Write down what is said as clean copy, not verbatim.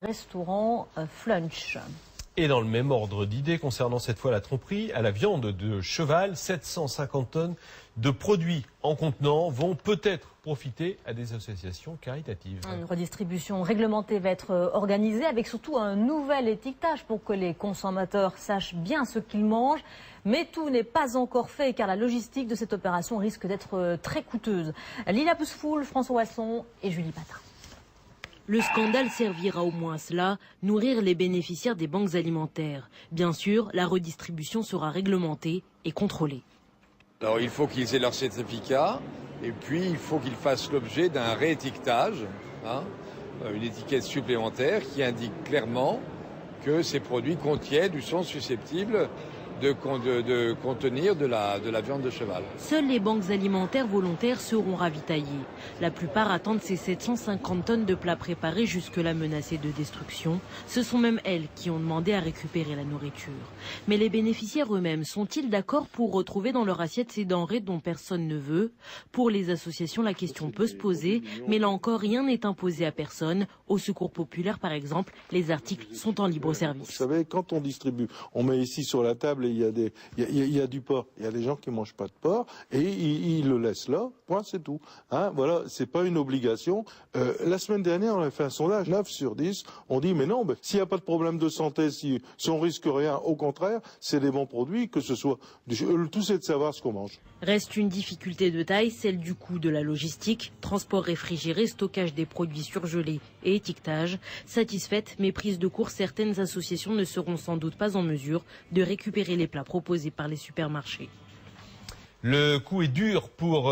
Restaurant Flunch. Et dans le même ordre d'idées, concernant cette fois la tromperie, à la viande de cheval, 750 tonnes de produits en contenant vont peut-être profiter à des associations caritatives. Une redistribution réglementée va être organisée avec surtout un nouvel étiquetage pour que les consommateurs sachent bien ce qu'ils mangent. Mais tout n'est pas encore fait car la logistique de cette opération risque d'être très coûteuse. Lina Poussefoul, François Wasson et Julie Patin. Le scandale servira au moins à cela, nourrir les bénéficiaires des banques alimentaires. Bien sûr, la redistribution sera réglementée et contrôlée. Alors il faut qu'ils aient leur certificat et puis il faut qu'ils fassent l'objet d'un réétiquetage, une étiquette supplémentaire qui indique clairement que ces produits contiennent ou sont susceptibles de contenir de la viande de cheval. Seules les banques alimentaires volontaires seront ravitaillées. La plupart attendent ces 750 tonnes de plats préparés jusque-là menacés de destruction. Ce sont même elles qui ont demandé à récupérer la nourriture. Mais les bénéficiaires eux-mêmes sont-ils d'accord pour retrouver dans leur assiette ces denrées dont personne ne veut? Pour les associations, la question peut se poser, mais là encore, rien n'est imposé à personne. Au Secours populaire, par exemple, les articles sont en libre service. Vous savez, quand on distribue, on met ici sur la table il y a du porc. Il y a des gens qui ne mangent pas de porc et ils le laissent là, point, c'est tout. Voilà, c'est pas une obligation. La semaine dernière, on a fait un sondage, 9 sur 10, on dit mais non, s'il n'y a pas de problème de santé, si on risque rien, au contraire, c'est des bons produits, que ce soit... Le tout, c'est de savoir ce qu'on mange. Reste une difficulté de taille, celle du coût de la logistique, transport réfrigéré, stockage des produits surgelés et étiquetage. Satisfaites, mais prises de court, certaines associations ne seront sans doute pas en mesure de récupérer les plats proposés par les supermarchés. Le coup est dur pour